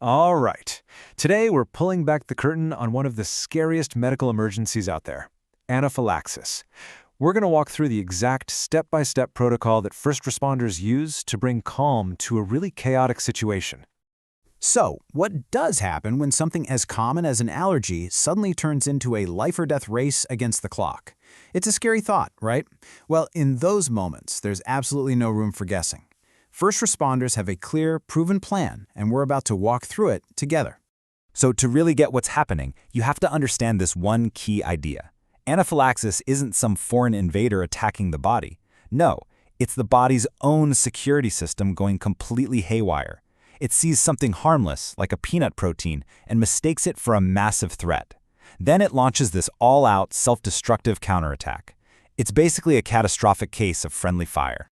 All right. Today we're pulling back the curtain on one of the scariest medical emergencies out there, anaphylaxis. We're going to walk through the exact step-by-step protocol that first responders use to bring calm to a really chaotic situation. So, what does happen when something as common as an allergy suddenly turns into a life-or-death race against the clock? It's a scary thought, right? Well, in those moments, there's absolutely no room for guessing. First responders have a clear, proven plan, and we're about to walk through it together. So to really get what's happening, you have to understand this one key idea. Anaphylaxis isn't some foreign invader attacking the body. No, it's the body's own security system going completely haywire. It sees something harmless, like a peanut protein, and mistakes it for a massive threat. Then it launches this all-out, self-destructive counterattack. It's basically a catastrophic case of friendly fire.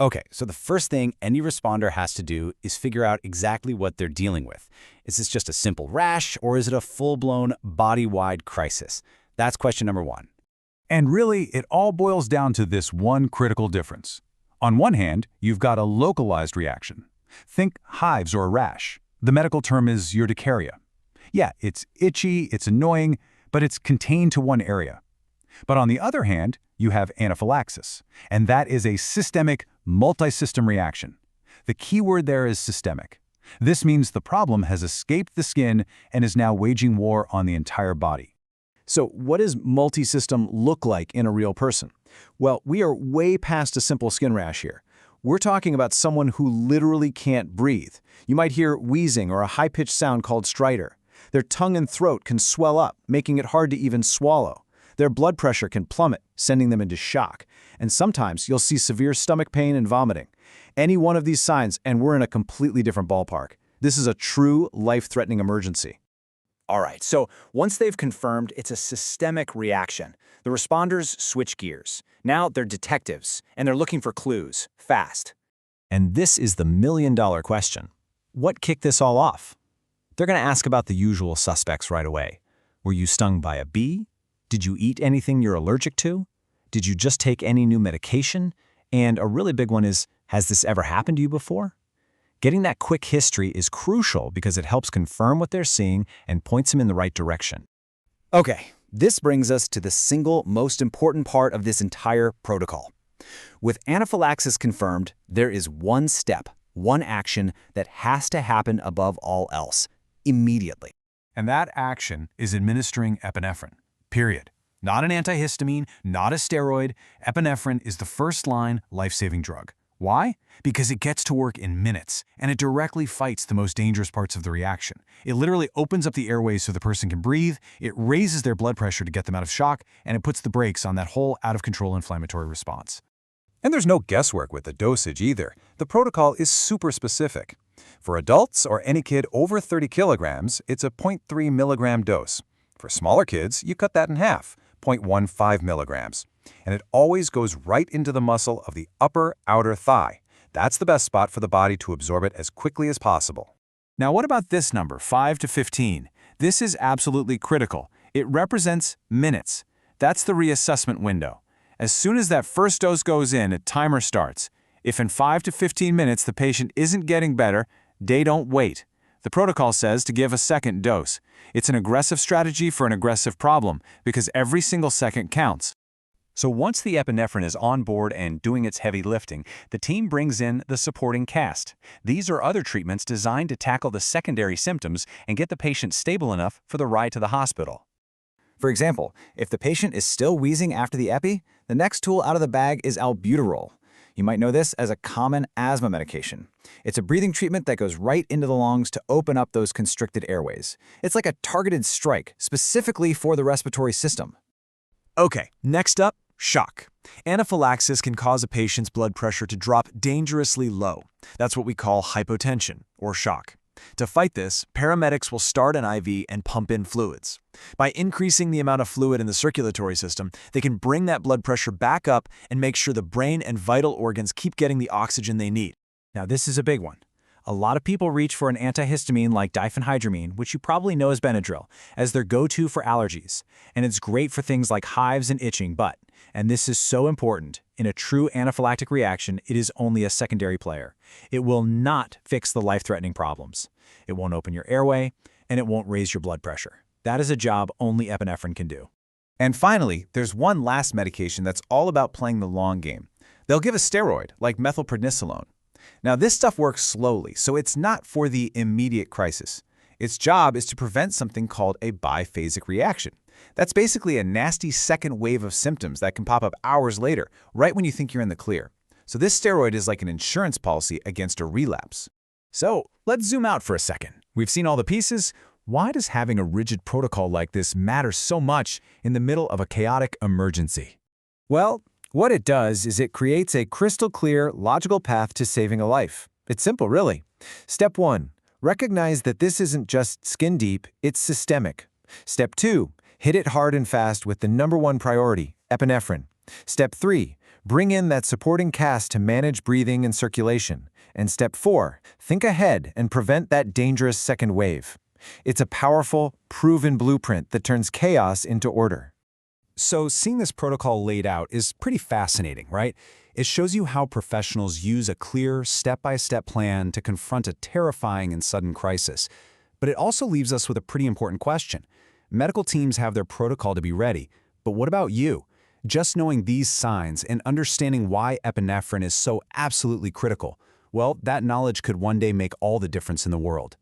Okay, so the first thing any responder has to do is figure out exactly what they're dealing with. Is this just a simple rash, or is it a full-blown, body-wide crisis? That's question number one. And really, it all boils down to this one critical difference. On one hand, you've got a localized reaction. Think hives or a rash. The medical term is urticaria. Yeah, it's itchy, it's annoying, but it's contained to one area. But on the other hand, you have anaphylaxis, and that is a systemic, multi-system reaction. The key word there is systemic. This means the problem has escaped the skin and is now waging war on the entire body. So what does multi-system look like in a real person? Well, we are way past a simple skin rash here. We're talking about someone who literally can't breathe. You might hear wheezing or a high-pitched sound called stridor. Their tongue and throat can swell up, making it hard to even swallow. Their blood pressure can plummet, sending them into shock. And sometimes you'll see severe stomach pain and vomiting. Any one of these signs, and we're in a completely different ballpark. This is a true life-threatening emergency. All right, so once they've confirmed it's a systemic reaction, the responders switch gears. Now they're detectives, and they're looking for clues, fast. And this is the million-dollar question. What kicked this all off? They're going to ask about the usual suspects right away. Were you stung by a bee? Did you eat anything you're allergic to? Did you just take any new medication? And a really big one is, has this ever happened to you before? Getting that quick history is crucial because it helps confirm what they're seeing and points them in the right direction. Okay, this brings us to the single most important part of this entire protocol. With anaphylaxis confirmed, there is one step, one action that has to happen above all else, immediately. And that action is administering epinephrine, period. Not an antihistamine, not a steroid. Epinephrine is the first-line life-saving drug. Why? Because it gets to work in minutes, and it directly fights the most dangerous parts of the reaction. It literally opens up the airways so the person can breathe, it raises their blood pressure to get them out of shock, and it puts the brakes on that whole out-of-control inflammatory response. And there's no guesswork with the dosage either. The protocol is super specific. For adults or any kid over 30 kilograms, it's a 0.3 milligram dose. For smaller kids, you cut that in half, 0.15 milligrams. And it always goes right into the muscle of the upper outer thigh. That's the best spot for the body to absorb it as quickly as possible. Now what about this number, 5 to 15? This is absolutely critical. It represents minutes. That's the reassessment window. As soon as that first dose goes in, a timer starts. If in 5 to 15 minutes the patient isn't getting better, they don't wait. The protocol says to give a second dose. It's an aggressive strategy for an aggressive problem because every single second counts. So once the epinephrine is on board and doing its heavy lifting, the team brings in the supporting cast. These are other treatments designed to tackle the secondary symptoms and get the patient stable enough for the ride to the hospital. For example, if the patient is still wheezing after the epi, the next tool out of the bag is albuterol. You might know this as a common asthma medication. It's a breathing treatment that goes right into the lungs to open up those constricted airways. It's like a targeted strike, specifically for the respiratory system. Okay, next up, shock. Anaphylaxis can cause a patient's blood pressure to drop dangerously low. That's what we call hypotension, or shock. To fight this, paramedics will start an IV and pump in fluids. By increasing the amount of fluid in the circulatory system, they can bring that blood pressure back up and make sure the brain and vital organs keep getting the oxygen they need. Now this is a big one. A lot of people reach for an antihistamine like diphenhydramine, which you probably know as Benadryl, as their go-to for allergies. And it's great for things like hives and itching, but, and this is so important, In a true anaphylactic reaction, it is only a secondary player. It will not fix the life-threatening problems. It won't open your airway, and it won't raise your blood pressure. That is a job only epinephrine can do. And finally, there's one last medication that's all about playing the long game. They'll give a steroid, like methylprednisolone. Now, this stuff works slowly, so it's not for the immediate crisis. Its job is to prevent something called a biphasic reaction. That's basically a nasty second wave of symptoms that can pop up hours later, right when you think you're in the clear. So this steroid is like an insurance policy against a relapse. So, let's zoom out for a second. We've seen all the pieces. Why does having a rigid protocol like this matter so much in the middle of a chaotic emergency? Well, what it does is it creates a crystal clear, logical path to saving a life. It's simple, really. Step 1. Recognize that this isn't just skin deep, it's systemic. Step 2. Hit it hard and fast with the #1 priority, epinephrine. Step 3. Bring in that supporting cast to manage breathing and circulation. And Step 4. Think ahead and prevent that dangerous second wave. It's a powerful, proven blueprint that turns chaos into order. So seeing this protocol laid out is pretty fascinating, right? It shows you how professionals use a clear, step-by-step plan to confront a terrifying and sudden crisis. But it also leaves us with a pretty important question. Medical teams have their protocol to be ready, but what about you? Just knowing these signs and understanding why epinephrine is so absolutely critical, well, that knowledge could one day make all the difference in the world.